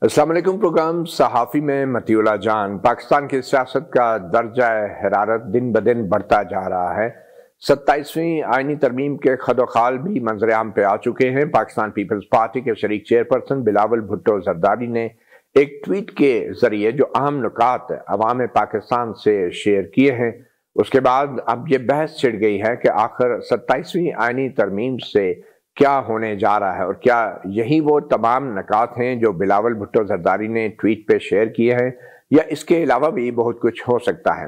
السلام علیکم۔ پروگرام صحافی میں مطیع اللہ جان۔ پاکستان کی سیاست کا درجہ حرارت دن بدن بڑھتا جا رہا ہے۔ 27ویں آئینی ترمیم کے خد و خال بھی منظر عام پہ آ چکے ہیں۔ پاکستان پیپلز پارٹی کے شریک چیئرپرسن بلاول بھٹو زرداری نے ایک ٹویٹ کے ذریعے جو اہم نکات عوام پاکستان سے شیئر کیے ہیں، اس کے بعد اب یہ بحث چھڑ گئی ہے کہ آخر 27ویں آئینی ترمیم سے کیا ہونے جا رہا ہے، اور کیا یہی وہ تمام نکات ہیں جو بلاول بھٹو زرداری نے ٹویٹ پہ شیئر کیے ہیں، یا اس کے علاوہ بھی بہت کچھ ہو سکتا ہے۔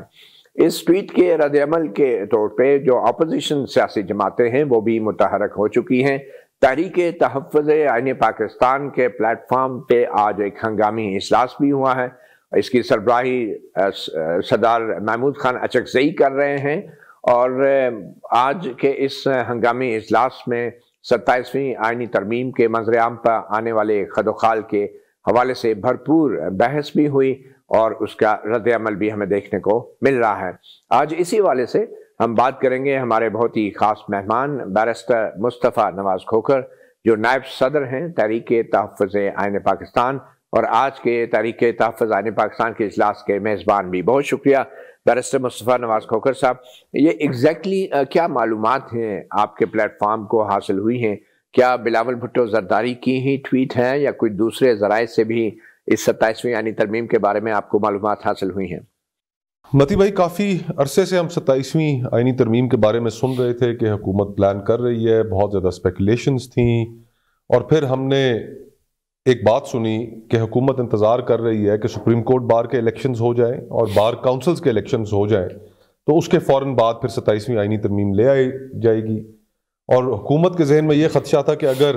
اس ٹویٹ کے رد عمل کے طور پہ جو اپوزیشن سیاسی جماعتیں ہیں وہ بھی متحرک ہو چکی ہیں۔ تحریک تحفظ آئین پاکستان کے پلیٹ فارم پہ آج ایک ہنگامی اجلاس بھی ہوا ہے۔ اس کی سربراہی صدر محمود خان اچکزئی کر رہے ہیں، اور آج کے اس ہنگامی اجلاس میں 27ویں آئینی ترمیم کے منظر عام پر آنے والے خد و خال کے حوالے سے بھرپور بحث بھی ہوئی، اور اس کا رد عمل بھی ہمیں دیکھنے کو مل رہا ہے۔ آج اسی حوالے سے ہم بات کریں گے ہمارے بہت ہی خاص مہمان بیرسٹر مصطفیٰ نواز کھوکھر، جو نائب صدر ہیں تحریک تحفظ آئین پاکستان، اور آج کے تحریک تحفظ آئین پاکستان کے اجلاس کے میزبان بھی۔ بہت شکریہ بیرسٹر مصطفیٰ نواز کھوکھر صاحب۔ یہ ایگزیکٹلی کیا معلومات ہیں آپ کے پلیٹ فارم کو حاصل ہوئی ہیں؟ کیا بلاول بھٹو زرداری کی ہی ٹویٹ ہے، یا کوئی دوسرے ذرائع سے بھی اس 27ویں آئینی ترمیم کے بارے میں آپ کو معلومات حاصل ہوئی ہیں؟ متی بھائی، کافی عرصے سے ہم 27ویں آئینی ترمیم کے بارے میں سن رہے تھے کہ حکومت پلان کر رہی ہے، بہت زیادہ اسپیکولیشنز تھیں، اور پھر ہم نے ایک بات سنی کہ حکومت انتظار کر رہی ہے کہ سپریم کورٹ بار کے الیکشنز ہو جائیں اور بار کاؤنسلز کے الیکشنز ہو جائیں، تو اس کے فوراً بعد پھر 27ویں آئینی ترمیم لے آئی جائے گی۔ اور حکومت کے ذہن میں یہ خدشہ تھا کہ اگر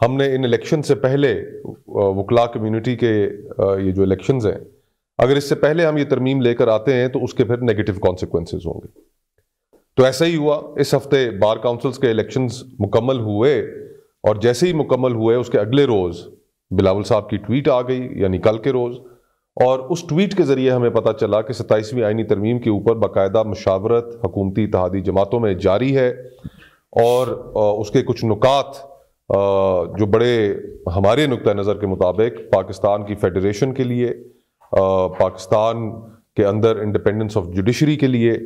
ہم نے ان الیکشن سے پہلے وکلاء کمیونٹی کے یہ جو الیکشنز ہیں، اگر اس سے پہلے ہم یہ ترمیم لے کر آتے ہیں تو اس کے پھر نیگیٹو کانسیکوینسز ہوں گے۔ تو ایسا ہی ہوا۔ اس ہفتے بار کاؤنسلز کے الیکشنز مکمل ہوئے، اور جیسے ہی مکمل ہوئے اس کے اگلے روز بلاول صاحب کی ٹویٹ آ گئی، یعنی کل کے روز، اور اس ٹویٹ کے ذریعے ہمیں پتہ چلا کہ 27ویں آئینی ترمیم کے اوپر باقاعدہ مشاورت حکومتی اتحادی جماعتوں میں جاری ہے، اور اس کے کچھ نکات جو بڑے ہمارے نقطہ نظر کے مطابق پاکستان کی فیڈریشن کے لیے، پاکستان کے اندر انڈیپینڈنس آف جوڈیشری کے لیے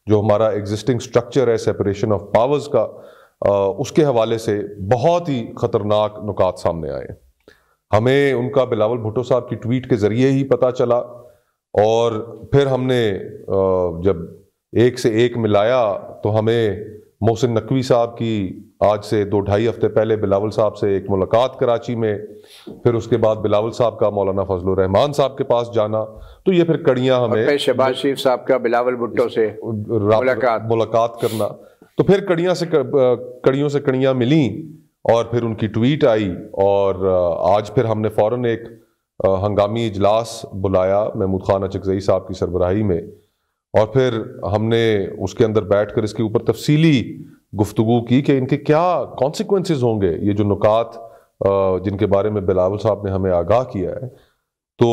جو ہمارا ایگزسٹنگ سٹرکچر ہے سیپریشن آف پاورز کا، اس کے حوالے سے بہت ہی خطرناک نکات سامنے آئے۔ ہمیں ان کا بلاول بھٹو صاحب کی ٹویٹ کے ذریعے ہی پتہ چلا، اور پھر ہم نے جب ایک سے ایک ملایا تو ہمیں محسن نقوی صاحب کی آج سے 2-2.5 ہفتے پہلے بلاول صاحب سے ایک ملاقات کراچی میں، پھر اس کے بعد بلاول صاحب کا مولانا فضل الرحمان صاحب کے پاس جانا، تو یہ پھر کڑیاں ہمیں شہباز شریف صاحب کا بلاول بھٹو سے ملاقات کرنا، تو پھر کڑیوں سے کڑیاں ملیں، اور پھر ان کی ٹویٹ آئی، اور آج پھر ہم نے فوراً ایک ہنگامی اجلاس بلایا محمود خان اچکزئی صاحب کی سربراہی میں، اور پھر ہم نے اس کے اندر بیٹھ کر اس کے اوپر تفصیلی گفتگو کی کہ ان کے کیا کانسیکوینسز ہوں گے، یہ جو نکات جن کے بارے میں بلاول صاحب نے ہمیں آگاہ کیا ہے۔ تو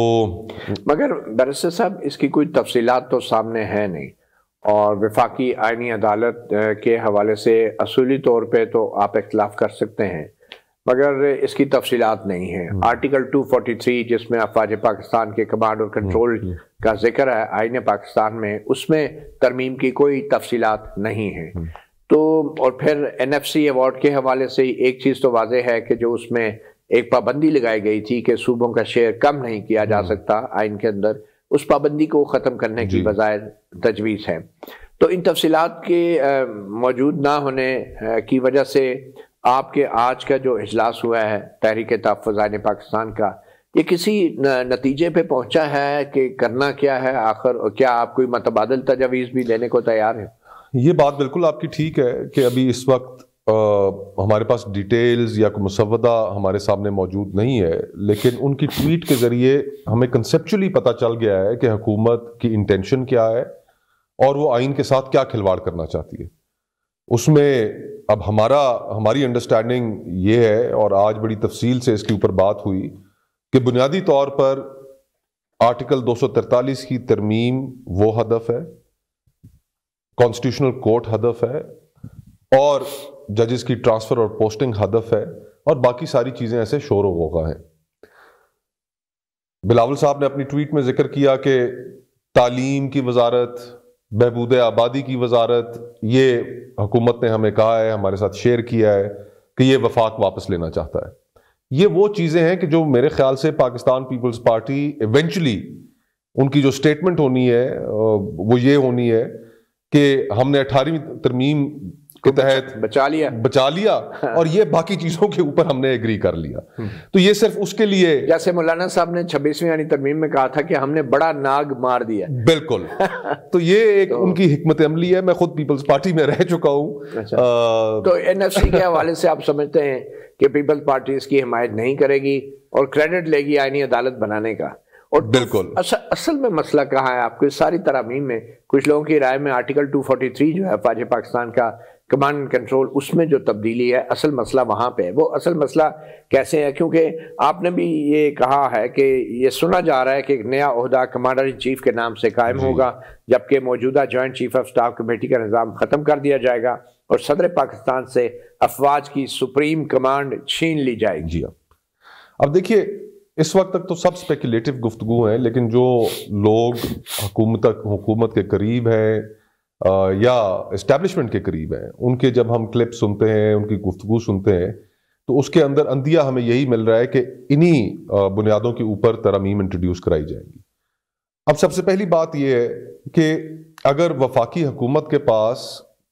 مگر بیرسٹر صاحب، اس کی کوئی تفصیلات تو سامنے ہے نہیں، اور وفاقی آئینی عدالت کے حوالے سے اصولی طور پہ تو آپ اختلاف کر سکتے ہیں، مگر اس کی تفصیلات نہیں ہیں۔ آرٹیکل 243 جس میں افواج پاکستان کے کمانڈ اور کنٹرول کا ذکر ہے آئین پاکستان میں، اس میں ترمیم کی کوئی تفصیلات نہیں ہیں۔ تو اور پھر NFC ایوارڈ کے حوالے سے ایک چیز تو واضح ہے کہ جو اس میں ایک پابندی لگائی گئی تھی کہ صوبوں کا شیئر کم نہیں کیا جا سکتا آئین کے اندر، اس پابندی کو ختم کرنے کی بظاہر تجویز ہے۔ تو ان تفصیلات کے موجود نہ ہونے کی وجہ سے آپ کے آج کا جو اجلاس ہوا ہے تحریک تحفظ آئین پاکستان کا، یہ کسی نتیجے پہ پہنچا ہے کہ کرنا کیا ہے آخر، اور کیا آپ کوئی متبادل تجاویز بھی دینے کو تیار ہیں؟ یہ بات بالکل آپ کی ٹھیک ہے کہ ابھی اس وقت ہمارے پاس ڈیٹیلز یا کوئی مسودہ ہمارے سامنے موجود نہیں ہے، لیکن ان کی ٹویٹ کے ذریعے ہمیں کنسیپچولی پتہ چل گیا ہے کہ حکومت کی انٹینشن کیا ہے، اور وہ آئین کے ساتھ کیا کھلواڑ کرنا چاہتی ہے۔ اس میں اب ہماری انڈرسٹینڈنگ یہ ہے، اور آج بڑی تفصیل سے اس کے اوپر بات ہوئی، کہ بنیادی طور پر آرٹیکل 243 کی ترمیم وہ ہدف ہے، کانسٹیٹیوشنل کورٹ ہدف ہے، اور ججز کی ٹرانسفر اور پوسٹنگ ہدف ہے، اور باقی ساری چیزیں ایسے شور و غوغا ہیں۔ بلاول صاحب نے اپنی ٹویٹ میں ذکر کیا کہ تعلیم کی وزارت، بہبود آبادی کی وزارت، یہ حکومت نے ہمیں کہا ہے، ہمارے ساتھ شیئر کیا ہے کہ یہ وفاق واپس لینا چاہتا ہے. یہ وہ چیزیں ہیں کہ جو میرے خیال سے پاکستان پیپلز پارٹی ایونچولی ان کی جو سٹیٹمنٹ ہونی ہے وہ یہ ہونی ہے کہ ہم نے 18ویں ترمیم کے تحت بچا لیا اور یہ باقی چیزوں کے اوپر ہم نے ایگری کر لیا. تو یہ صرف اس کے لیے، جیسے مولانا صاحب نے 26ویں یعنی ترمیم میں کہا تھا کہ ہم نے بڑا ناگ مار دیا. بالکل. تو یہ ایک ان کی حکمت عملی ہے. میں خود پیپلز پارٹی میں رہ چکا ہوں. تو NFC کے حوالے سے آپ سمجھتے ہیں کہ پیپلز پارٹی اس کی حمایت نہیں کرے گی اور کریڈٹ لے گی آئینی عدالت بنانے کا؟ اور بالکل اصل میں مسئلہ کہاں ہے آپ کو اس ساری ترامیم میں؟ کچھ لوگوں کی رائے میں آرٹیکل 243 جو ہے فوج پاکستان کا کمانڈ اینڈ کنٹرول، اس میں جو تبدیلی ہے، اصل مسئلہ وہاں پہ ہے. وہ اصل مسئلہ کیسے ہے؟ کیونکہ آپ نے بھی یہ کہا ہے کہ یہ سنا جا رہا ہے کہ ایک نیا عہدہ کمانڈر ان چیف کے نام سے قائم ہوگا، جبکہ موجودہ joint chief of staff committee کا نظام ختم کر دیا جائے گا اور صدر پاکستان سے افواج کی سپریم کمانڈ چھین لی جائے گی. جی اب دیکھیے، اس وقت تک تو سب سپیکولیٹو گفتگو ہیں، لیکن جو لوگ حکومت کے قریب ہیں یا اسٹیبلشمنٹ کے قریب ہیں، ان کے جب ہم کلپ سنتے ہیں، ان کی گفتگو سنتے ہیں، تو اس کے اندر اندیا ہمیں یہی مل رہا ہے کہ انہی بنیادوں کے اوپر ترامیم انٹروڈیوس کرائی جائیں گی. اب سب سے پہلی بات یہ ہے کہ اگر وفاقی حکومت کے پاس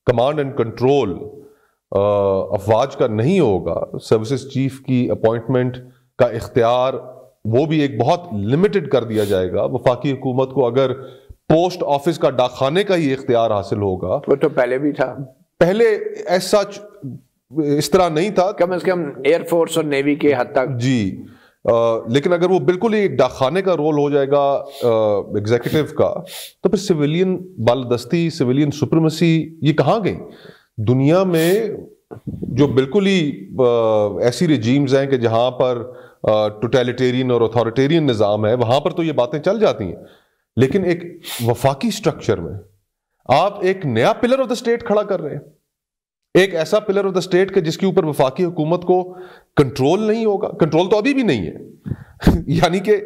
کمانڈ اینڈ کنٹرول افواج کا نہیں ہوگا، سروسز چیف کی اپوائنٹمنٹ کا اختیار وہ بھی ایک بہت لمیٹڈ کر دیا جائے گا. وفاقی حکومت کو اگر پوسٹ آفس کا ڈاکخانے کا ہی اختیار حاصل ہوگا، وہ تو پہلے بھی تھا، پہلے ایسا اس طرح نہیں تھا، کم از کم ایئر فورس اور نیوی کے حد تک. جی لیکن اگر وہ بالکل ہی ایک ڈاکخانے کا رول ہو جائے گا ایگزیکٹو کا، تو پھر سویلین بالادستی، سویلین سپریمیسی یہ کہاں گئی؟ دنیا میں جو بالکل ہی ایسی ریجیمز ہیں کہ جہاں پر ٹوٹیلیٹیرین اور اتھارٹیرین نظام ہے، وہاں پر تو یہ باتیں چل جاتی ہیں. لیکن ایک وفاقی سٹرکچر میں آپ ایک نیا پلر آف دا اسٹیٹ کھڑا کر رہے ہیں، ایک ایسا پلر آف دا اسٹیٹ کہ جس کے اوپر وفاقی حکومت کو کنٹرول نہیں ہوگا. کنٹرول تو ابھی بھی نہیں ہے یعنی کہ،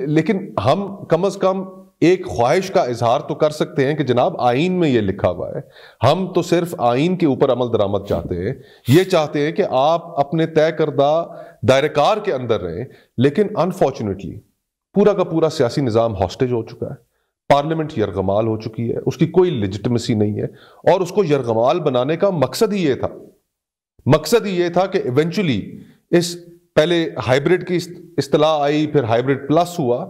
لیکن ہم کم از کم ایک خواہش کا اظہار تو کر سکتے ہیں کہ جناب آئین میں یہ لکھا ہوا ہے، ہم تو صرف آئین کے اوپر عمل درآمد چاہتے ہیں. یہ چاہتے ہیں کہ آپ اپنے طے کردہ دائرہ کار کے اندر رہیں. لیکن انفارچونیٹلی پورا کا پورا سیاسی نظام ہاسٹیج ہو چکا ہے، پارلیمنٹ یرغمال ہو چکی ہے، اس کی کوئی لیجٹمیسی نہیں ہے. اور اس کو یرغمال بنانے کا مقصد ہی یہ تھا کہ ایونچولی اس پہلے ہائیبرڈ کی اصطلاح آئی، پھر ہائیبرڈ پلس ہوا،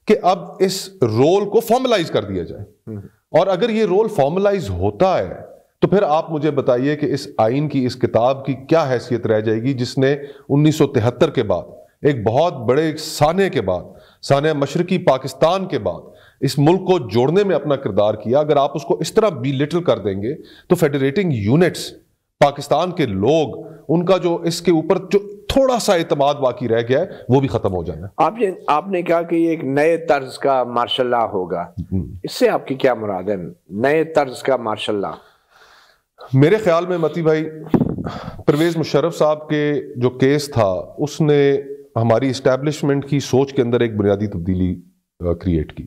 کہ اب اس رول کو فارملائز کر دیا جائے. اور اگر یہ رول فارملائز ہوتا ہے تو پھر آپ مجھے بتائیے کہ اس آئین کی، اس کتاب کی کیا حیثیت رہ جائے گی جس نے 1973 کے بعد، ایک بہت بڑے سانحے کے بعد، سانحہ مشرقی پاکستان کے بعد، اس ملک کو جوڑنے میں اپنا کردار کیا. اگر آپ اس کو اس طرح بی لٹل کر دیں گے تو فیڈریٹنگ یونٹس، پاکستان کے لوگ، ان کا جو اس کے اوپر جو تھوڑا سا اعتماد باقی رہ گیا ہے وہ بھی ختم ہو جانا. آپ نے کہا کہ یہ ایک نئے طرز کا مارشل لا ہوگا، اس سے آپ کی کیا مراد ہے؟ نئے طرز کا مارشل لا میرے خیال میں متی بھائی، پرویز مشرف صاحب کے جو کیس تھا اس نے ہماری اسٹیبلشمنٹ کی سوچ کے اندر ایک بنیادی تبدیلی کریٹ کی.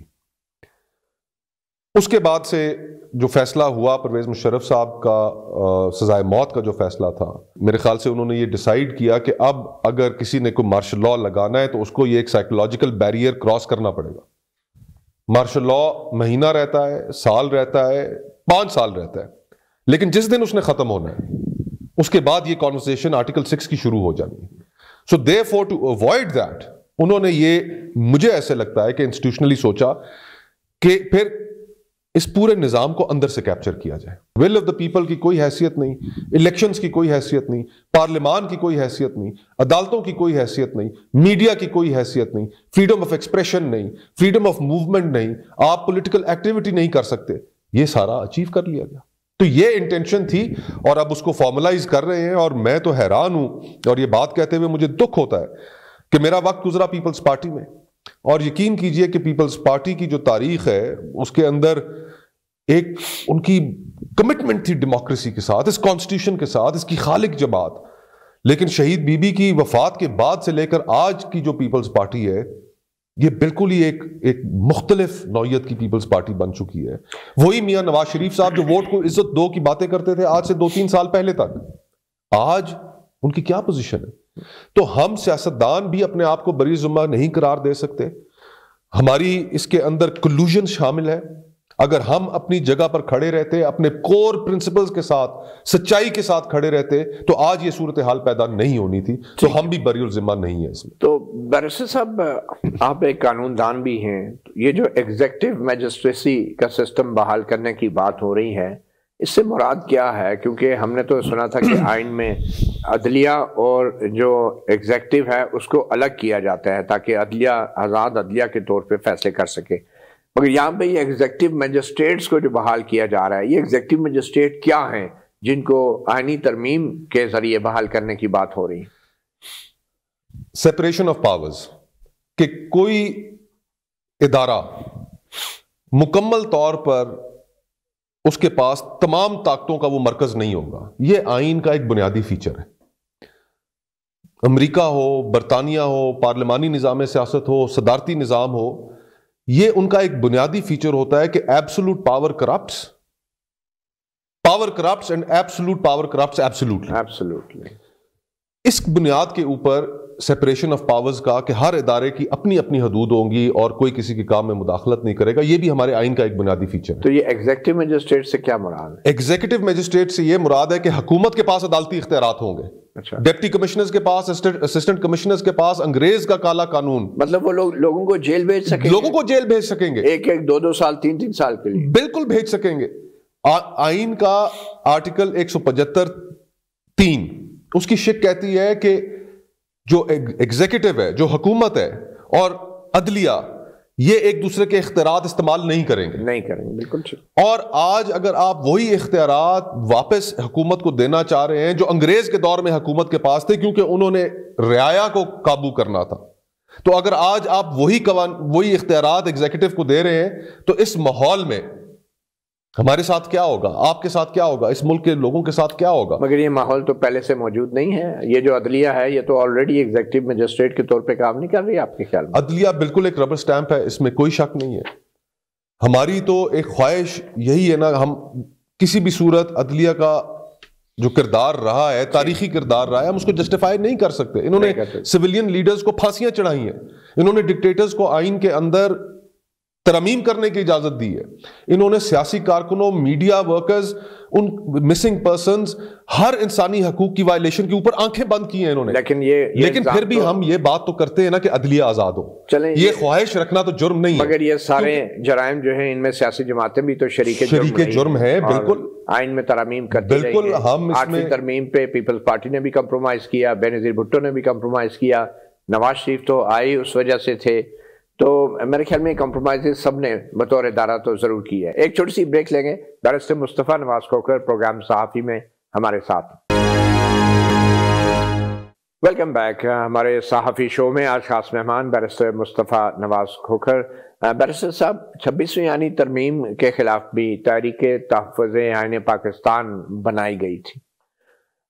اس کے بعد سے جو فیصلہ ہوا پرویز مشرف صاحب کا سزائے موت کا جو فیصلہ تھا، میرے خیال سے انہوں نے یہ ڈیسائیڈ کیا کہ اب اگر کسی نے کوئی مارشل لا لگانا ہے تو اس کو یہ ایک سائیکولوجیکل بیریئر کراس کرنا پڑے گا. مارشل لا مہینہ رہتا ہے، سال رہتا ہے، 5 سال رہتا ہے، لیکن جس دن اس نے ختم ہونا ہے اس کے بعد یہ کانورسیشن آرٹیکل 6 کی شروع ہو جانی ہے. سو therefore to avoid that انہوں نے یہ، مجھے ایسے لگتا ہے کہ انسٹیٹیوشنلی سوچا کہ پھر اس پورے نظام کو اندر سے کیپچر کیا جائے. ول آف دا پیپل کی کوئی حیثیت نہیں، الیکشنز کی کوئی حیثیت نہیں، پارلیمان کی کوئی حیثیت نہیں، عدالتوں کی کوئی حیثیت نہیں، میڈیا کی کوئی حیثیت نہیں، فریڈم آف ایکسپریشن نہیں، فریڈم آف موومنٹ نہیں، آپ پولیٹیکل ایکٹیویٹی نہیں کر سکتے. یہ سارا اچیو کر لیا گیا. تو یہ انٹینشن تھی اور اب اس کو فارملائز کر رہے ہیں. اور میں تو حیران ہوں اور یہ بات کہتے ہوئے مجھے دکھ ہوتا ہے کہ میرا وقت گزرا پیپلز پارٹی میں، اور یقین کیجئے کہ پیپلز پارٹی کی جو تاریخ ہے اس کے اندر ایک ان کی کمٹمنٹ تھی ڈیموکریسی کے ساتھ، اس کانسٹیٹیوشن کے ساتھ، اس کی خالق جماعت. لیکن شہید بی بی کی وفات کے بعد سے لے کر آج کی جو پیپلز پارٹی ہے یہ بالکل ہی ایک مختلف نوعیت کی پیپلز پارٹی بن چکی ہے. وہی میاں نواز شریف صاحب جو ووٹ کو عزت دو کی باتیں کرتے تھے آج سے 2-3 سال پہلے تک، آج ان کی کیا پوزیشن ہے؟ تو ہم سیاستدان بھی اپنے آپ کو بری ذمہ نہیں قرار دے سکتے. ہماری اس کے اندر کلوژن شامل ہے. اگر ہم اپنی جگہ پر کھڑے رہتے، اپنے کور پرنسپلز کے ساتھ، سچائی کے ساتھ کھڑے رہتے، تو آج یہ صورتحال پیدا نہیں ہونی تھی. تو ہم بھی بری الذمہ نہیں ہیں اس میں. تو بیرسٹر صاحب، آپ ایک قانون دان بھی ہیں، یہ جو ایگزیکٹو میجسٹریسی کا سسٹم بحال کرنے کی بات ہو رہی ہے، اس سے مراد کیا ہے؟ کیونکہ ہم نے تو سنا تھا کہ آئین میں عدلیہ اور جو ایگزیکٹو ہے اس کو الگ کیا جاتا ہے تاکہ عدلیہ آزاد عدلیہ کے طور پہ فیصلے کر سکے، مگر یہاں پہ یہ ایگزیکٹو میجسٹریٹس کو جو بحال کیا جا رہا ہے، یہ ایگزیکٹو میجسٹریٹ کیا ہیں جن کو آئینی ترمیم کے ذریعے بحال کرنے کی بات ہو رہی ہے؟ سیپریشن آف پاورز، کہ کوئی ادارہ مکمل طور پر اس کے پاس تمام طاقتوں کا وہ مرکز نہیں ہوگا، یہ آئین کا ایک بنیادی فیچر ہے. امریکہ ہو، برطانیہ ہو، پارلیمانی نظام سیاست ہو، صدارتی نظام ہو، یہ ان کا ایک بنیادی فیچر ہوتا ہے کہ absolute power corrupts, power corrupts and absolute power corrupts absolutely. اس بنیاد کے اوپر سیپریشن آف پاورز کا کہ ہر ادارے کی اپنی اپنی حدود ہوں گی اور کوئی کسی کے کام میں مداخلت نہیں کرے گا، یہ بھی ہمارے آئین کا ایک بنیادی فیچر ہے. تو یہ ایگزیکٹو میجسٹریٹ سے کیا مراد ہے؟ ایگزیکٹو میجسٹریٹ سے یہ مراد ہے کہ حکومت کے پاس عدالتی اختیارات ہوں گے. ڈپٹی کمشنرز کے پاس، اسسٹنٹ کمشنرز کے پاس انگریز کا کالا قانون، مطلب وہ لوگوں کو جیل بھیج سکیں گے، لوگوں کو جیل بھیج سکیں گے، 1-1 2-2 سال 3-3 سال کے لیے بالکل بھیج سکیں گے. آئین کا آرٹیکل 175(3) اس کی شک کہتی ہے کہ جو ایگزیکٹو ہے، جو حکومت ہے، اور عدلیہ، یہ ایک دوسرے کے اختیارات استعمال نہیں کریں گے. بالکل. اور آج اگر آپ وہی اختیارات واپس حکومت کو دینا چاہ رہے ہیں جو انگریز کے دور میں حکومت کے پاس تھے، کیونکہ انہوں نے رعایا کو قابو کرنا تھا، تو اگر آج آپ وہی اختیارات ایگزیکٹو کو دے رہے ہیں، تو اس ماحول میں ہمارے ساتھ کیا ہوگا، آپ کے ساتھ کیا ہوگا، اس ملک کے لوگوں کے ساتھ کیا ہوگا؟ مگر یہ ماحول تو پہلے سے موجود نہیں ہے. یہ جو عدلیہ ہے یہ تو آلریڈی ایگزیکٹو میجسٹریٹ کے طور پہ کام نہیں کر رہی آپ کے خیال میں؟ عدلیہ بالکل ایک ربر سٹیمپ ہے، اس میں کوئی شک نہیں ہے. ہماری تو ایک خواہش یہی ہے نا، ہم کسی بھی صورت عدلیہ کا جو کردار رہا ہے، تاریخی کردار رہا ہے، ہم اس کو جسٹیفائی نہیں کر سکتے. انہوں نے سویلین لیڈرز کو پھانسیاں چڑھائی ہیں، انہوں نے ڈکٹیٹرز کو آئین کے اندر ترمیم کرنے کی اجازت دی ہے، انہوں نے سیاسی کارکنوں، میڈیا ورکرز، ان مسنگ پرسنز، ہر انسانی حقوق کی وائلیشن کے اوپر آنکھیں بند کی ہیں انہوں نے. لیکن پھر بھی ہم یہ بات تو کرتے ہیں نا کہ عدلیہ آزاد ہو. یہ خواہش رکھنا تو جرم نہیں ہے، مگر یہ سارے جرائم جو ہیں ان میں سیاسی جماعتیں بھی تو شریک جرم ہیں. بالکل آئین میں ترامیم کرتی رہی ہیں. ہم 8ویں ترمیم پہ پیپلز پارٹی نے بھی کمپرومائز کیا، بینظیر بھٹو نے بھی کمپرومائز کیا، نواز شریف تو آئے اس وجہ سے تھے. تو میرے خیال میں کمپرومائز سب نے بطور ادارہ تو ضرور کی ہے. ایک چھوٹی سی بریک لیں گے. بیرسٹر مصطفیٰ نواز کھوکھر پروگرام صحافی میں ہمارے ساتھ. Welcome back. ہمارے صحافی شو میں آج خاص مہمان بیرسٹر مصطفیٰ نواز کھوکھر. بیرسٹر صاحب، 26ویں آئینی ترمیم کے خلاف بھی تحریک تحفظ آئین پاکستان بنائی گئی تھی،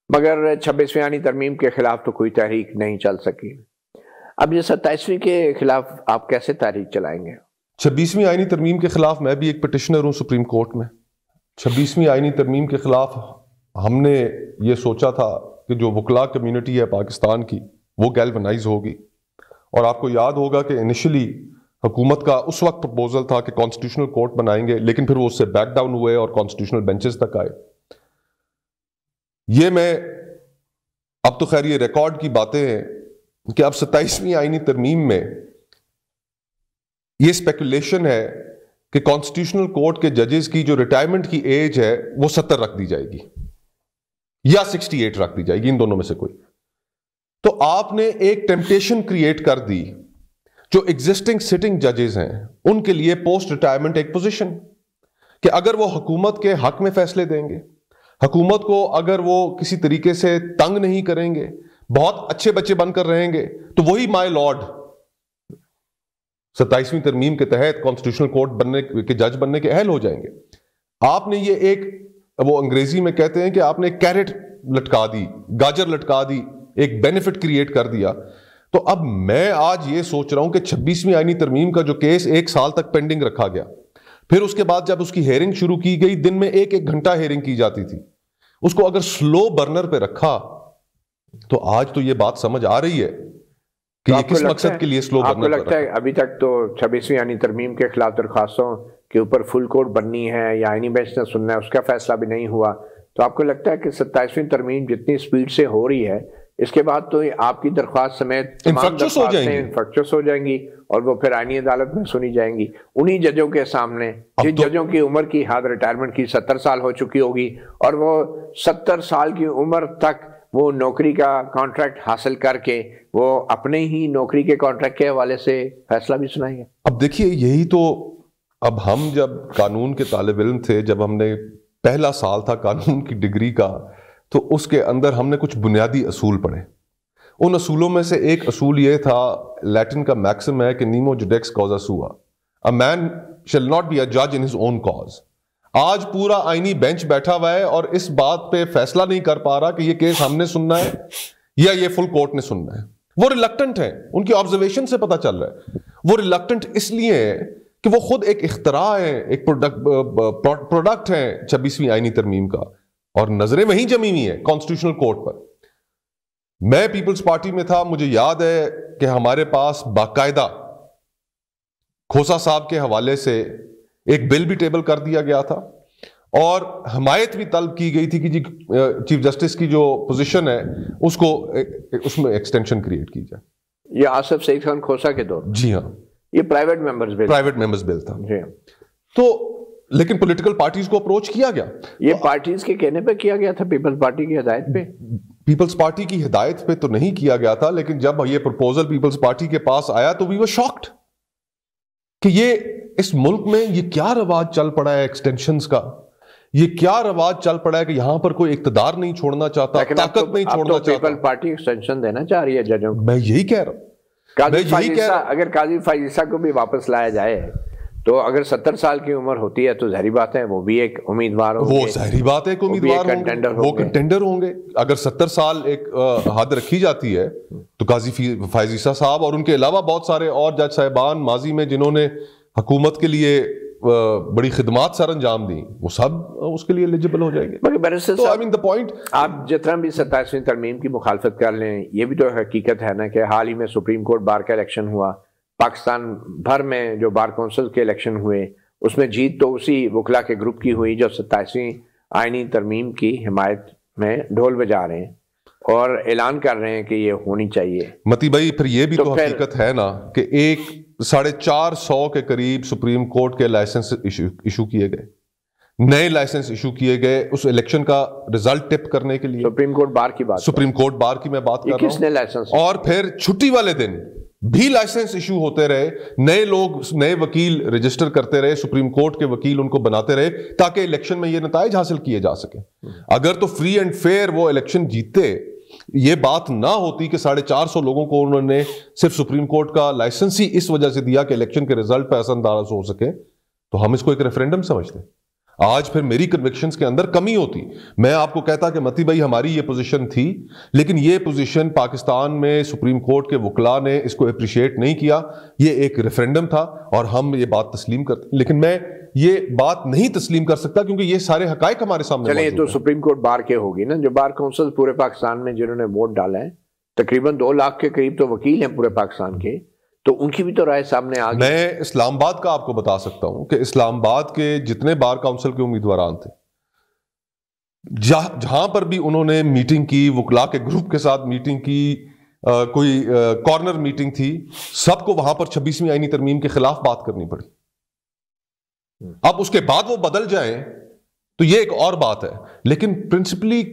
مگر 26ویں آئینی ترمیم کے خلاف تو کوئی تحریک نہیں چل سکی. اب یہ 27ویں کے خلاف آپ کیسے تحریک چلائیں گے؟ 26ویں آئینی ترمیم کے خلاف میں بھی ایک پٹیشنر ہوں سپریم کورٹ میں. 26ویں آئینی ترمیم کے خلاف ہم نے یہ سوچا تھا کہ جو وکلاء کمیونٹی ہے پاکستان کی وہ گیلونائز ہوگی. اور آپ کو یاد ہوگا کہ انیشلی حکومت کا اس وقت پروپوزل تھا کہ کانسٹیٹیوشنل کورٹ بنائیں گے، لیکن پھر وہ اس سے بیک ڈاؤن ہوئے اور کانسٹیٹیوشنل بینچز تک آئے. یہ میں اب تو خیر یہ ریکارڈ کی باتیں ہیں کہ اب 27ویں آئینی ترمیم میں یہ اسپیکولیشن ہے کہ کانسٹیٹیوشنل کورٹ کے ججز کی جو ریٹائرمنٹ کی ایج ہے وہ 70 رکھ دی جائے گی یا 68 رکھ دی جائے گی، ان دونوں میں سے کوئی. تو آپ نے ایک ٹیمپٹیشن کریٹ کر دی جو ایگزسٹنگ سٹنگ ججز ہیں ان کے لیے پوسٹ ریٹائرمنٹ ایک پوزیشن کہ اگر وہ حکومت کے حق میں فیصلے دیں گے، حکومت کو اگر وہ کسی طریقے سے تنگ نہیں کریں گے، بہت اچھے بچے بن کر رہیں گے، تو وہی مائی لارڈ 27ویں ترمیم کے تحت کانسٹیٹیوشنل کورٹ بننے کے جج بننے کے اہل ہو جائیں گے. آپ نے یہ ایک، وہ انگریزی میں کہتے ہیں کہ آپ نے ایک کیرٹ لٹکا دی، گاجر لٹکا دی، ایک بینیفٹ کریٹ کر دیا. تو اب میں آج یہ سوچ رہا ہوں کہ 26ویں آئینی ترمیم کا جو کیس 1 سال تک پینڈنگ رکھا گیا، پھر اس کے بعد جب اس کی ہیئرنگ شروع کی گئی، دن میں 1 گھنٹہ ہیئرنگ کی جاتی تھی، اس کو اگر سلو برنر پہ رکھا تو آج تو یہ بات سمجھ آ رہی ہے کہ یہ کس مقصد کے لیے سلو برنر پہ رکھا۔ آپ کو لگتا ہے ابھی تک تو 26ویں آئینی ترمیم کے خلاف درخواستوں کے اوپر فل کورٹ بننی ہے یا آئینی بینچ نے سننا ہے، اس کا فیصلہ بھی نہیں ہوا، تو آپ کو لگتا ہے کہ 27ویں ترمیم جتنی سپیڈ سے ہو رئی ہے اس کے بعد تو آپ کی درخواست سمیت انفرکچس ہو جائیں گی اور وہ پھر آئینی عدالت میں سنی جائیں گی انہی ججوں کے سامنے، جن ججوں کی عمر کی حد ریٹائرمنٹ کی 70 سال ہو چکی ہوگی اور وہ 70 سال کی عمر تک وہ نوکری کا کانٹریکٹ حاصل کر کے وہ اپنے ہی نوکری کے کانٹریکٹ کے حوالے سے فیصلہ بھی سنائیں گے؟ اب دیکھیے، یہی تو اب ہم جب قانون کے طالب علم تھے، جب ہم نے پہلا سال تھا قانون کی ڈگری کا، تو اس کے اندر ہم نے کچھ بنیادی اصول پڑھے۔ ان اصولوں میں سے ایک اصول یہ تھا، لیٹن کا میکسم ہے کہ نیمو جوڈیکس کازا سوا، اے مین شل ناٹ بی اے جج ان ہز اون کاز۔ آج پورا آئینی بینچ بیٹھا ہوا ہے اور اس بات پہ فیصلہ نہیں کر پا رہا کہ یہ کیس ہم نے سننا ہے یا یہ فل کورٹ نے سننا ہے۔ وہ ریلکٹنٹ ہیں، ان کی آبزرویشن سے پتہ چل رہا ہے وہ ریلکٹنٹ اس لیے ہے کہ وہ خود ایک اختراع ہے، ایک پروڈکٹ ہے 26ویں آئینی ترمیم کا، اور نظریں وہیں جمی ہوئی ہیں کانسٹیٹیوشنل کورٹ پر۔ میں پیپلز پارٹی میں تھا، مجھے یاد ہے کہ ہمارے پاس باقاعدہ کھوسا صاحب کے حوالے سے ایک بل بھی ٹیبل کر دیا گیا تھا اور حمایت بھی طلب کی گئی تھی کہ جی چیف جسٹس کی جو پوزیشن ہے اس کو اس میں ایکسٹینشن کریٹ کی جائے۔ یہ آصف سعید خان کھوسا کے دور؟ جی ہاں، یہ پرائیویٹ ممبرز بل تھا۔ جی ہاں، تو لیکن پولیٹیکل پارٹیز کو اپروچ کیا گیا، یہ پارٹیز کے کہنے پہ کیا گیا تھا، پیپلز پارٹی کی ہدایت پہ؟ پیپلز پارٹی کی ہدایت پہ تو نہیں کیا گیا تھا، لیکن جب یہ پرپوزل پیپلز پارٹی کے پاس آیا تو وی ور شاکڈ کہ یہ اس ملک میں یہ کیا رواج چل پڑا ہے ایکسٹینشنز کا، یہ کیا رواج چل پڑا ہے کہ یہاں پر کوئی اقتدار نہیں چھوڑنا چاہتا، طاقت نہیں چھوڑنا چاہتا۔ پیپلز پارٹی ایکسٹینشن دینا چاہ رہی ہے ججوں کو۔ میں یہی کہہ رہا ہوں، اگر قاضی فائزہ کو بھی واپس لایا جائے تو اگر 70 سال کی عمر ہوتی ہے تو ظاہری بات ہے وہ بھی ایک امیدوار ہوں گے، وہ ظاہری بات ہے کہ امیدوار وہ کنٹینڈر ہوں گے۔ اگر 70 سال ایک حد رکھی جاتی ہے تو قاضی فائزہ صاحب اور ان کے علاوہ بہت سارے اور جج صاحبان ماضی میں جنہوں نے حکومت کے لیے بڑی خدمات سر انجام دی، وہ سب اس کے لیے ایلیجبل ہو جائیں گے۔ تو آئی مین دا پوائنٹ، آپ جتنا بھی 27ویں ترمیم کی مخالفت کر لیں، یہ بھی تو حقیقت ہے نا کہ حال ہی میں سپریم کورٹ بار کا الیکشن ہوا، پاکستان بھر میں جو بار کونسل کے الیکشن ہوئے اس میں جیت تو اسی وکلا کے گروپ کی ہوئی جو 27ویں آئینی ترمیم کی حمایت میں ڈھول بجا رہے ہیں اور اعلان کر رہے ہیں کہ یہ ہونی چاہیے۔ متی بھائی، پھر یہ بھی تو حقیقت ہے نا کہ 450 کے قریب سپریم کورٹ کے لائسنس ایشو کیے گئے، نئے لائسنس ایشو کیے گئے اس الیکشن کا ریزلٹ ٹپ کرنے کے لیے۔ سپریم کورٹ بار کی بات، سپریم کورٹ بار کی میں بات کر رہا ہوں۔ کس نے لائسنس؟ اور پھر چھٹی والے دن بھی لائسنس ایشو ہوتے رہے، نئے لوگ نئے وکیل رجسٹر کرتے رہے، سپریم کورٹ کے وکیل ان کو بناتے رہے تاکہ الیکشن میں یہ نتائج حاصل کیے جا سکیں۔ اگر تو فری اینڈ فیئر وہ الیکشن جیتے، یہ بات نہ ہوتی کہ 450 لوگوں کو انہوں نے صرف سپریم کورٹ کا لائسنس ہی اس وجہ سے دیا کہ الیکشن کے رزلٹ پہ اثر انداز ہو سکے، تو ہم اس کو ایک ریفرینڈم سمجھتے۔ آج پھر میری کنوکشنز کے اندر کمی ہوتی، میں آپ کو کہتا کہ متی بھائی ہماری یہ پوزیشن تھی، لیکن یہ پوزیشن پاکستان میں سپریم کورٹ کے وکلاء نے اس کو اپریشیٹ نہیں کیا، یہ ایک ریفرینڈم تھا اور ہم یہ بات تسلیم کرتے، لیکن میں یہ بات نہیں تسلیم کر سکتا کیونکہ یہ سارے حقائق ہمارے سامنے چلیں تو سپریم کورٹ بار کے ہوگی نا، جو بار کونسل پورے پاکستان میں جنہوں نے ووٹ ڈالا ہے تقریباً 2 لاکھ کے قریب تو وکیل ہیں پورے پاکستان کے، تو ان کی بھی تو رائے سامنے آ گئی۔ میں اسلام آباد کا آپ کو بتا سکتا ہوں کہ اسلام آباد کے جتنے بار کونسل کے امیدواران تھے، جہاں پر بھی انہوں نے میٹنگ کی، وکلاء کے گروپ کے ساتھ میٹنگ کی، کوئی کارنر میٹنگ تھی، سب کو وہاں پر 26ویں آئینی ترمیم کے خلاف بات کرنی پڑی۔ اب اس کے بعد وہ بدل جائیں تو یہ ایک اور بات ہے، لیکن پرنسپلی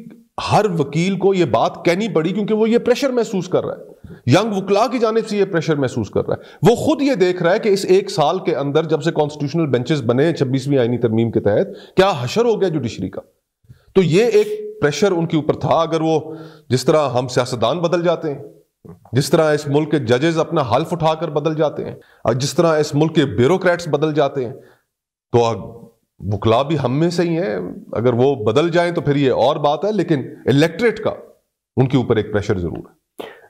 ہر وکیل کو یہ بات کہنی پڑی کیونکہ وہ یہ پریشر محسوس کر رہا ہے، ینگ وکلاء کی جانب سے یہ پریشر محسوس کر رہا ہے، وہ خود یہ دیکھ رہا ہے کہ اس 1 سال کے اندر جب سے کانسٹیٹیوشنل بینچز بنے 26ویں آئینی ترمیم کے تحت کیا حشر ہو گیا جوڈیشری کا، تو یہ ایک پریشر ان کے اوپر تھا۔ اگر وہ جس طرح ہم سیاستدان بدل جاتے ہیں، جس طرح اس ملک کے ججز اپنا حلف اٹھا کر بدل جاتے ہیں، اور جس طرح اس ملک کے بیوروکریٹس بدل جاتے ہیں، تو وکلاء بھی ہم میں سے ہی ہیں، اگر وہ بدل جائیں تو پھر یہ اور بات ہے، لیکن الیکٹریٹ کا ان کے اوپر ایک پریشر ضرور ہے۔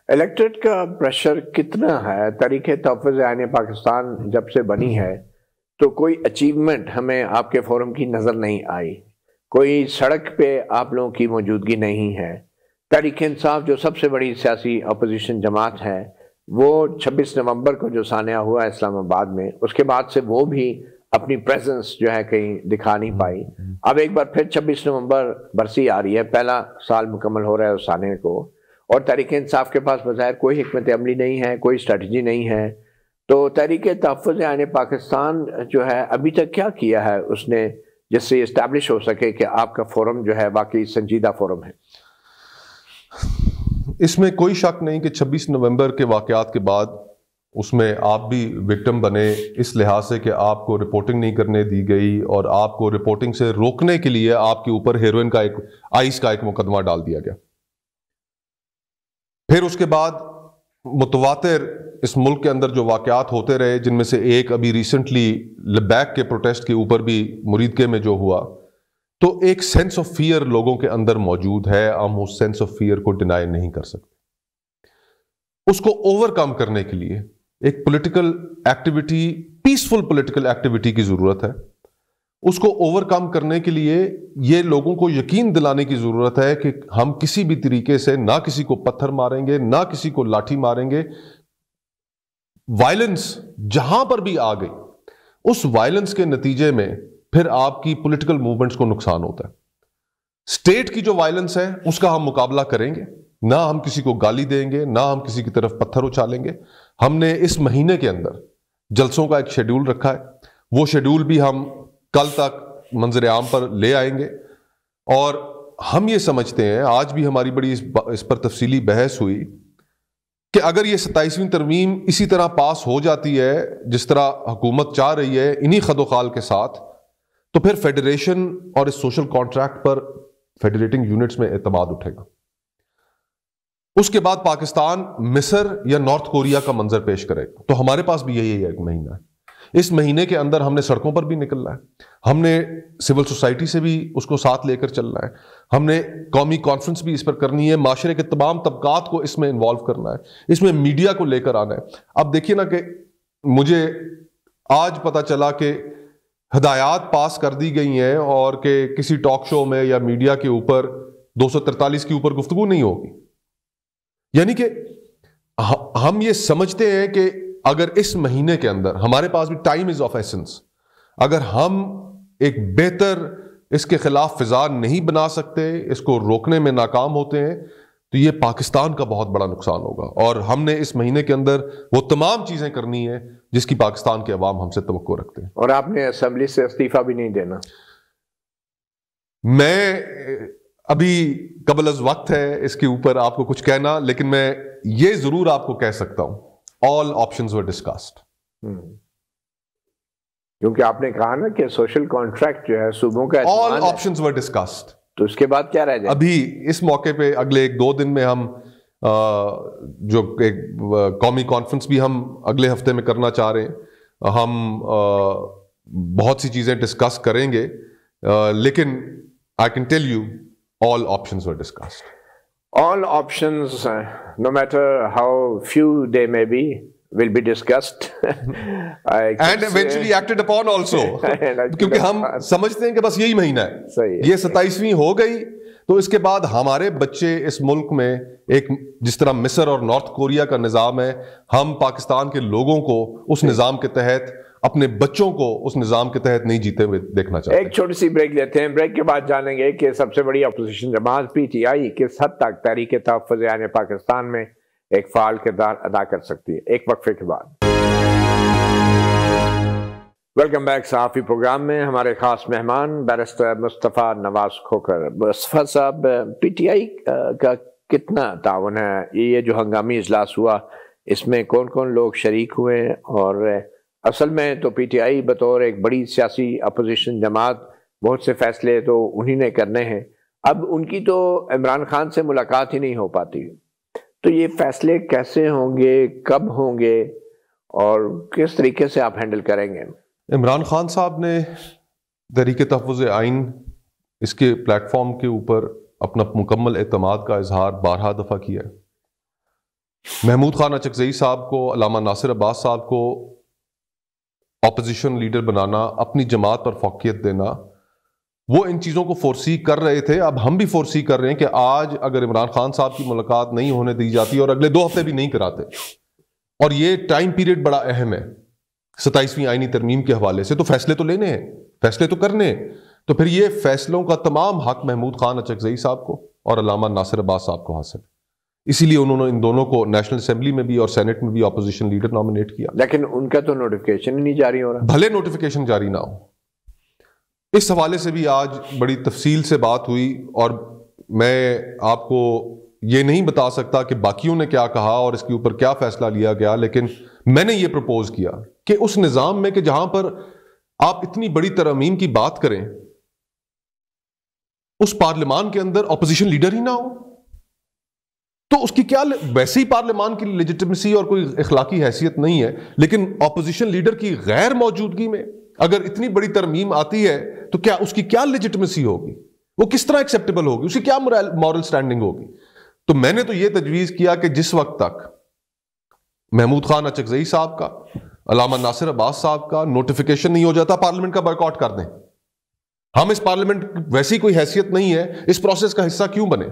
الیکٹریٹ کا پریشر کتنا ہے؟ تحریک تحفظ آئین پاکستان جب سے بنی ہے تو کوئی اچیومنٹ ہمیں آپ کے فورم کی نظر نہیں آئی، کوئی سڑک پہ آپ لوگوں کی موجودگی نہیں ہے۔ تحریک انصاف جو سب سے بڑی سیاسی اپوزیشن جماعت ہے، وہ 26 نومبر کو جو سانحہ ہوا اسلام آباد میں، اس کے بعد سے وہ بھی اپنی پریزنس جو ہے کہیں دکھا نہیں پائی۔ اب ایک بار پھر 26 نومبر برسی آ رہی ہے، پہلا سال مکمل ہو رہا ہے اس سانحے کو، اور تحریک انصاف کے پاس بظاہر کوئی حکمت عملی نہیں ہے، کوئی اسٹریٹجی نہیں ہے۔ تو تحریک تحفظ آئین پاکستان جو ہے ابھی تک کیا کیا ہے اس نے جس سے اسٹیبلش ہو سکے کہ آپ کا فورم جو ہے واقعی سنجیدہ فورم ہے؟ اس میں کوئی شک نہیں کہ 26 نومبر کے واقعات کے بعد اس میں آپ بھی وکٹم بنے، اس لحاظ سے کہ آپ کو رپورٹنگ نہیں کرنے دی گئی اور آپ کو رپورٹنگ سے روکنے کے لیے آپ کے اوپر ہیروئن کا آئس کا ایک مقدمہ ڈال دیا گیا۔ پھر اس کے بعد متواتر اس ملک کے اندر جو واقعات ہوتے رہے، جن میں سے ایک ابھی ریسنٹلی لبیک کے پروٹیسٹ کے اوپر بھی مریدکے میں جو ہوا، تو ایک سینس آف فیئر لوگوں کے اندر موجود ہے، ہم اس سینس آف فیئر کو ڈینائی نہیں کر سکتے۔ اس کو اوور کم کرنے کے لیے ایک political activity, peaceful political activity کی ضرورت ہے۔ اس کو اوور کم کرنے کے لیے یہ لوگوں کو یقین دلانے کی ضرورت ہے کہ ہم کسی بھی طریقے سے نہ کسی کو پتھر ماریں گے، نہ کسی کو لاٹھی ماریں گے۔ وائلنس جہاں پر بھی آ گئی، اس وائلنس کے نتیجے میں پھر آپ کی پولیٹیکل موومنٹس کو نقصان ہوتا ہے۔ اسٹیٹ کی جو وائلنس ہے اس کا ہم مقابلہ کریں گے، نہ ہم کسی کو گالی دیں گے، نہ ہم کسی کی طرف پتھر اچھالیں گے۔ ہم نے اس مہینے کے اندر جلسوں کا ایک شیڈول رکھا ہے، وہ شیڈول بھی ہم کل تک منظر عام پر لے آئیں گے، اور ہم یہ سمجھتے ہیں، آج بھی ہماری بڑی اس پر تفصیلی بحث ہوئی کہ اگر یہ 27ویں ترمیم اسی طرح پاس ہو جاتی ہے جس طرح حکومت چاہ رہی ہے انہی خد و خال کے ساتھ، تو پھر فیڈریشن اور اس سوشل کانٹریکٹ پر فیڈریٹنگ یونٹس میں اعتماد اٹھے گا۔ اس کے بعد پاکستان مصر یا نارتھ کوریا کا منظر پیش کرے گا۔ تو ہمارے پاس بھی یہی ایک مہینہ ہے۔ اس مہینے کے اندر ہم نے سڑکوں پر بھی نکلنا ہے، ہم نے سول سوسائٹی سے بھی اس کو ساتھ لے کر چلنا ہے، ہم نے قومی کانفرنس بھی اس پر کرنی ہے، معاشرے کے تمام طبقات کو اس میں انوالو کرنا ہے، اس میں میڈیا کو لے کر آنا ہے۔ اب دیکھیے نا کہ مجھے آج پتا چلا کہ ہدایات پاس کر دی گئی ہیں اور کہ کسی ٹاک شو میں یا میڈیا کے اوپر 243 کے اوپر گفتگو نہیں ہوگی۔ یعنی کہ ہم یہ سمجھتے ہیں کہ اگر اس مہینے کے اندر ہمارے پاس بھی ٹائم از آف ایسنس، اگر ہم ایک بہتر اس کے خلاف فضا نہیں بنا سکتے، اس کو روکنے میں ناکام ہوتے ہیں، تو یہ پاکستان کا بہت بڑا نقصان ہوگا۔ اور ہم نے اس مہینے کے اندر وہ تمام چیزیں کرنی ہیں جس کی پاکستان کے عوام ہم سے توقع رکھتے ہیں۔ اور آپ نے اسمبلی سے استعفیٰ بھی نہیں دینا؟ میں ابھی قبل از وقت ہے اس کے اوپر آپ کو کچھ کہنا، لیکن میں یہ ضرور آپ کو کہہ سکتا ہوں all options were discussed۔ کیونکہ آپ نے کہا نا کہ سوشل کانٹریکٹ جو ہے صوبوں کا all options were discussed۔ تو اس کے بعد کیا رہ جائے؟ ابھی اس موقع پہ اگلے 1-2 دن میں ہم جو ایک قومی کانفرنس بھی ہم اگلے ہفتے میں کرنا چاہ رہے ہیں، ہم بہت سی چیزیں ڈسکس کریں گے، لیکن I can tell you all options were discussed۔ All options, no matter how few they may be, will be discussed and eventually acted upon also۔ کیونکہ ہم سمجھتے ہیں کہ بس یہی مہینہ ہے، یہ 27ویں ہو گئی تو اس کے بعد ہمارے بچے اس ملک میں ایک جس طرح مصر اور نارتھ کوریا کا نظام ہے، ہم پاکستان کے لوگوں کو اس نظام کے تحت، اپنے بچوں کو اس نظام کے تحت نہیں جیتے ہوئے دیکھنا چاہتے ہیں۔ ایک چھوٹی سی بریک لیتے ہیں، بریک کے بعد جانیں گے کہ سب سے بڑی اپوزیشن جماعت پی ٹی آئی کس حد تک تحریک تحفظ آئین پاکستان میں ایک فعال کردار ادا کر سکتی ہے۔ ایک وقفے کے بعد ویلکم بیک۔ صحافی پروگرام میں ہمارے خاص مہمان بیرسٹر مصطفیٰ نواز کھوکھر۔ مصطفیٰ صاحب، پی ٹی آئی کا کتنا تعاون ہے؟ یہ جو ہنگامی اجلاس ہوا اس میں کون کون لوگ شریک ہوئے؟ اور اصل میں تو پی ٹی آئی بطور ایک بڑی سیاسی اپوزیشن جماعت بہت سے فیصلے تو انہی نے کرنے ہیں، اب ان کی تو عمران خان سے ملاقات ہی نہیں ہو پاتی، تو یہ فیصلے کیسے ہوں گے، کب ہوں گے، اور کس طریقے سے آپ ہینڈل کریں گے؟ عمران خان صاحب نے تحریک تحفظ آئین اس کے پلیٹ فارم کے اوپر اپنا مکمل اعتماد کا اظہار 12 دفعہ کیا ہے۔ محمود خان اچکزئی صاحب کو، علامہ ناصر عباس صاحب کو اپوزیشن لیڈر بنانا، اپنی جماعت پر فوقیت دینا، وہ ان چیزوں کو فورسی کر رہے تھے. اب ہم بھی فورسی کر رہے ہیں کہ آج اگر عمران خان صاحب کی ملاقات نہیں ہونے دی جاتی اور اگلے 2 ہفتے بھی نہیں کراتے، اور یہ ٹائم پیریڈ بڑا اہم ہے 27ویں آئینی ترمیم کے حوالے سے، تو فیصلے تو لینے ہیں، فیصلے تو کرنے ہیں. تو پھر یہ فیصلوں کا تمام حق محمود خان اچکزئی صاحب کو اور علامہ ناصر عباس صاحب کو حاصل ہے. اسی لیے انہوں نے ان دونوں کو نیشنل اسمبلی میں بھی اور سینٹ میں بھی اپوزیشن لیڈر نامنیٹ کیا. لیکن ان کا تو نوٹیفیکیشن ہی نہیں جاری ہو رہا. بھلے نوٹیفیکیشن جاری نہ ہو. اس حوالے سے بھی آج بڑی تفصیل سے بات ہوئی، اور میں آپ کو یہ نہیں بتا سکتا کہ باقیوں نے کیا کہا اور اس کے اوپر کیا فیصلہ لیا گیا، لیکن میں نے یہ پروپوز کیا کہ اس نظام میں کہ جہاں پر آپ اتنی بڑی ترمیم کی بات کریں، اس پارلیمان کے اندر اپوزیشن لیڈر ہی نہ ہو، تو اس کی کیا، ویسے ہی پارلیمان کی لیجیٹمیسی اور کوئی اخلاقی حیثیت نہیں ہے، لیکن اپوزیشن لیڈر کی غیر موجودگی میں اگر اتنی بڑی ترمیم آتی ہے تو کیا اس کی کیا لیجیٹمیسی ہوگی، وہ کس طرح ایکسیپٹیبل ہوگی، اس کی کیا مورل سٹینڈنگ ہوگی. تو میں نے تو یہ تجویز کیا کہ جس وقت تک محمود خان اچکزئی صاحب کا، علامہ ناصر عباس صاحب کا نوٹیفیکیشن نہیں ہو جاتا، پارلیمنٹ کا بائیکاٹ کر دیں. ہم اس پارلیمنٹ ویسی کوئی حیثیت نہیں ہے، اس پروسیس کا حصہ کیوں بنے؟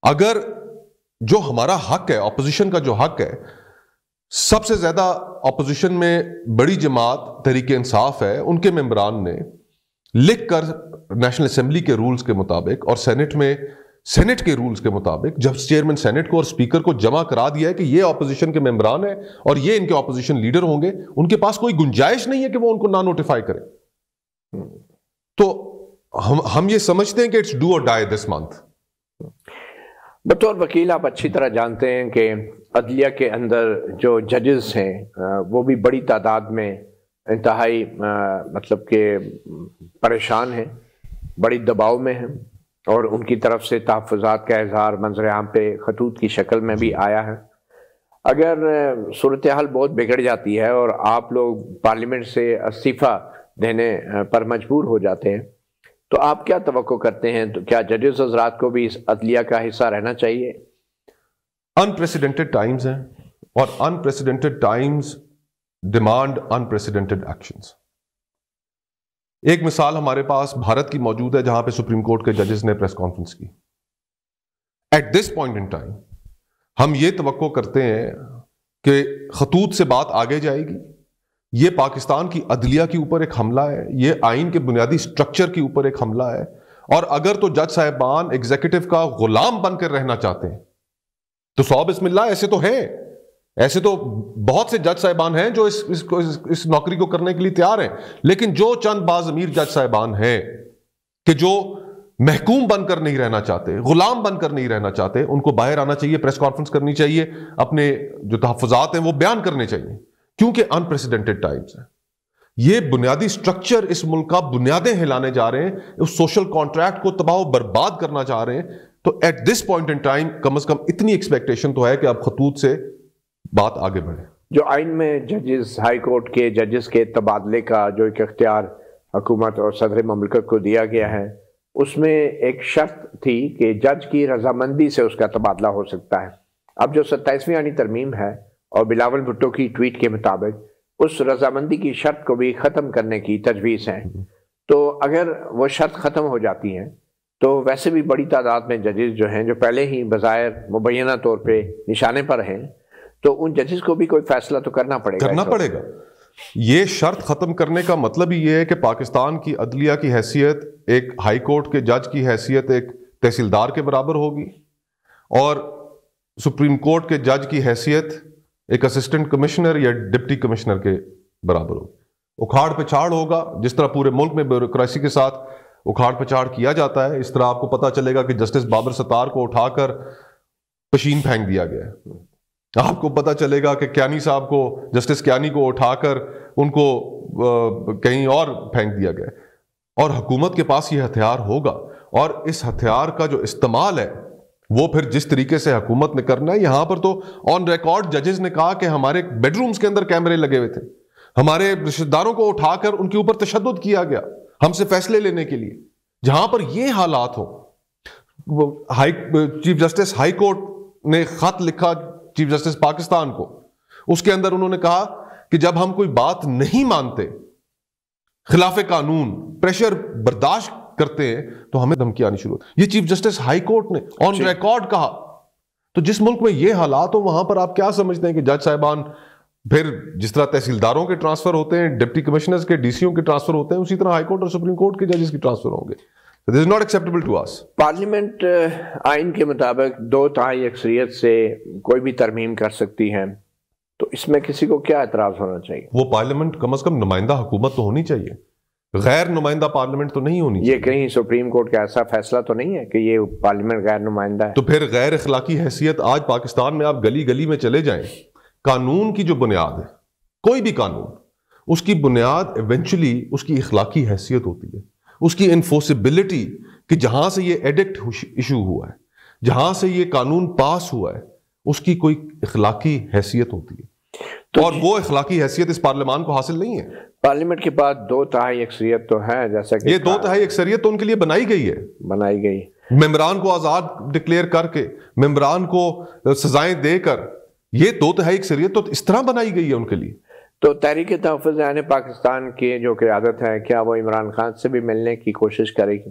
اگر جو ہمارا حق ہے، اپوزیشن کا جو حق ہے، سب سے زیادہ اپوزیشن میں بڑی جماعت تحریک انصاف ہے، ان کے ممبران نے لکھ کر نیشنل اسمبلی کے رولز کے مطابق اور سینٹ میں سینٹ کے رولز کے مطابق جب چیئرمین سینٹ کو اور اسپیکر کو جمع کرا دیا ہے کہ یہ اپوزیشن کے ممبران ہیں اور یہ ان کے اپوزیشن لیڈر ہوں گے، ان کے پاس کوئی گنجائش نہیں ہے کہ وہ ان کو نہ نوٹیفائی کریں. تو ہم یہ سمجھتے ہیں کہ اٹس ڈو اور ڈائی دس منتھ. بطور وکیل آپ اچھی طرح جانتے ہیں کہ عدلیہ کے اندر جو ججز ہیں وہ بھی بڑی تعداد میں انتہائی مطلب کہ پریشان ہیں، بڑی دباؤ میں ہیں، اور ان کی طرف سے تحفظات کا اظہار منظر عام پہ خطوط کی شکل میں بھی آیا ہے. اگر صورتحال بہت بگڑ جاتی ہے اور آپ لوگ پارلیمنٹ سے استعفیٰ دینے پر مجبور ہو جاتے ہیں، تو آپ کیا توقع کرتے ہیں؟ تو کیا ججز حضرات کو بھی اس عدلیہ کا حصہ رہنا چاہیے؟ انپریسیڈنٹڈ ٹائمز ہیں، اور unprecedented Times demand unprecedented actions. ایک مثال ہمارے پاس بھارت کی موجود ہے، جہاں پہ سپریم کورٹ کے ججز نے پریس کانفرنس کی. At this point in time ہم یہ توقع کرتے ہیں کہ خطوط سے بات آگے جائے گی. یہ پاکستان کی عدلیہ کے اوپر ایک حملہ ہے، یہ آئین کے بنیادی سٹرکچر کے اوپر ایک حملہ ہے، اور اگر تو جج صاحبان ایگزیکٹو کا غلام بن کر رہنا چاہتے ہیں تو سو بسم اللہ، ایسے تو ہیں، ایسے تو بہت سے جج صاحبان ہیں جو اس نوکری کو کرنے کے لیے تیار ہیں. لیکن جو چند باز امیر جج صاحبان ہیں کہ جو محکوم بن کر نہیں رہنا چاہتے، غلام بن کر نہیں رہنا چاہتے، ان کو باہر آنا چاہیے، پریس کانفرنس کرنی چاہیے، اپنے جو تحفظات ہیں وہ بیان کرنے چاہیے، کیونکہ انپریسیڈنٹڈ ٹائمز ہیں. یہ بنیادی سٹرکچر اس ملک کا بنیادیں ہلانے جا رہے ہیں، اس سوشل کانٹریکٹ کو تباہ و برباد کرنا چاہ رہے ہیں. تو at this point in time کم از کم اتنی ایکسپیکٹیشن تو ہے کہ اب خطوط سے بات آگے بڑھے. جو آئین میں ججز، ہائی کورٹ کے ججز کے تبادلے کا جو ایک اختیار حکومت اور صدر مملکت کو دیا گیا ہے، اس میں ایک شرط تھی کہ جج کی رضامندی سے اس کا تبادلہ ہو سکتا ہے. اب جو 27ویں آئینی ترمیم ہے اور بلاول بھٹو کی ٹویٹ کے مطابق اس رضامندی کی شرط کو بھی ختم کرنے کی تجویز ہے. تو اگر وہ شرط ختم ہو جاتی ہیں تو ویسے بھی بڑی تعداد میں ججز جو ہیں جو پہلے ہی بظاہر مبینہ طور پہ نشانے پر ہیں، تو ان ججز کو بھی کوئی فیصلہ تو کرنا پڑے گا. یہ شرط ختم کرنے کا مطلب ہی یہ ہے کہ پاکستان کی عدلیہ کی حیثیت ایک ہائی کورٹ کے جج کی حیثیت ایک تحصیلدار کے برابر ہوگی، اور سپریم کورٹ کے جج کی حیثیت ایک اسسٹنٹ کمشنر یا ڈپٹی کمشنر کے برابر ہوگی. اکھاڑ پچھاڑ ہوگا، جس طرح پورے ملک میں بیوروکریسی کے ساتھ اکھاڑ پچھاڑ کیا جاتا ہے، اس طرح آپ کو پتا چلے گا کہ جسٹس بابر ستار کو اٹھا کر پشین پھینک دیا گیا ہے. آپ کو پتا چلے گا کہ کیانی صاحب کو، جسٹس کیانی کو اٹھا کر ان کو کہیں اور پھینک دیا گیا. اور حکومت کے پاس یہ ہتھیار ہوگا، اور اس ہتھیار کا جو استعمال ہے وہ پھر جس طریقے سے حکومت نے کرنا ہے. یہاں پر تو آن ریکارڈ ججز نے کہا کہ ہمارے بیڈ رومز کے اندر کیمرے لگے ہوئے تھے، ہمارے رشتہ داروں کو اٹھا کر ان کے اوپر تشدد کیا گیا ہم سے فیصلے لینے کے لیے. جہاں پر یہ حالات ہو، چیف جسٹس ہائی کورٹ نے خط لکھا چیف جسٹس پاکستان کو. اس کے اندر انہوں نے کہا کہ جب ہم کوئی بات نہیں مانتے، خلاف قانون پریشر برداشت کرتے ہیں، تو ہمیں دھمکی آنی شروع ہوتی. یہ چیف جسٹس ہائی کورٹ نے آن ریکارڈ کہا. تو جس ملک میں یہ حالات ہو وہاں پر آپ کیا سمجھتے ہیں کہ جج صاحبان پھر جس طرح تحصیلداروں کے ٹرانسفر ہوتے ہیں، ڈپٹی کمشنرز کے، ڈی سی او کے ٹرانسفر ہوتے ہیں، اسی طرح ہائی کورٹ اور سپریم کورٹ کے ججز کی ٹرانسفر ہوں گے. This is not acceptable to us. Parliament آئین کے مطابق 2/3 اکثریت سے کوئی بھی ترمیم کر سکتی ہے، تو اس میں کسی کو کیا اعتراض ہونا چاہیے؟ وہ پارلیمنٹ کم از کم نمائندہ حکومت تو ہونی چاہیے، غیر نمائندہ پارلیمنٹ تو نہیں ہونی چاہیے. یہ کہیں سپریم کورٹ کا ایسا فیصلہ تو نہیں ہے کہ یہ پارلیمنٹ غیر نمائندہ ہے؟ تو پھر غیر اخلاقی حیثیت آج پاکستان میں آپ گلی گلی میں چلے جائیں، قانون کی جو بنیاد ہے، کوئی بھی قانون، اس کی بنیاد ایونچولی اس کی اخلاقی حیثیت ہوتی ہے، اس کی انفورسبلٹی، کہ جہاں سے یہ ایڈکٹ ایشو ہوا ہے، جہاں سے یہ قانون پاس ہوا ہے، اس کی کوئی اخلاقی حیثیت ہوتی ہے. اور وہ اخلاقی حیثیت اس پارلیمان کو حاصل نہیں ہے. پارلیمنٹ کے بعد 2/3 اکثریت تو ہے، جیسا کہ یہ 2/3 اکثریت تو ان کے لیے بنائی گئی ہے، بنائی گئی. ممبران کو آزاد ڈکلیئر کر کے، ممبران کو سزائیں دے کر، یہ 2/3 اکثریت تو اس طرح بنائی گئی ہے ان کے لیے. تو تحریک تحفظ عین پاکستان کی جو قیادت ہے، کیا وہ عمران خان سے بھی ملنے کی کوشش کرے گی؟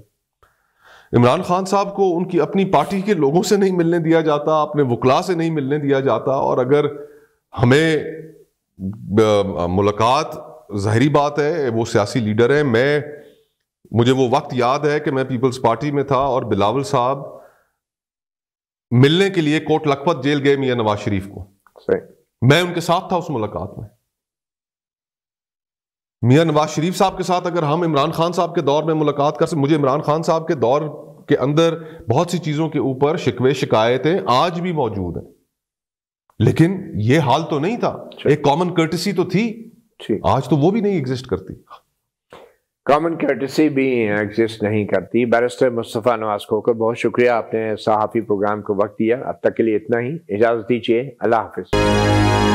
عمران خان صاحب کو ان کی اپنی پارٹی کے لوگوں سے نہیں ملنے دیا جاتا، اپنے وکلاء سے نہیں ملنے دیا جاتا. اور اگر ہمیں ملاقات، ظاہری بات ہے وہ سیاسی لیڈر ہیں، مجھے وہ وقت یاد ہے کہ میں پیپلز پارٹی میں تھا اور بلاول صاحب ملنے کے لیے کوٹ لکھپت جیل گئے میاں نواز شریف کو. میں ان کے ساتھ تھا اس ملاقات میں. میاں نواز شریف صاحب کے ساتھ اگر ہم عمران خان صاحب کے دور میں ملاقات کر سکتے، مجھے عمران خان صاحب کے دور کے اندر بہت سی چیزوں کے اوپر شکوے شکایتیں آج بھی موجود ہیں، لیکن یہ حال تو نہیں تھا. ایک کامن کرٹسی تو تھی، آج تو وہ بھی نہیں ایگزسٹ کرتی. کامن کرٹسی بھی ایگزسٹ نہیں کرتی. بیرسٹر مصطفیٰ نواز کھوکھر، بہت شکریہ، آپ نے صحافی پروگرام کو وقت دیا. اب تک کے لیے اتنا ہی، اجازت دیجیے، اللہ حافظ.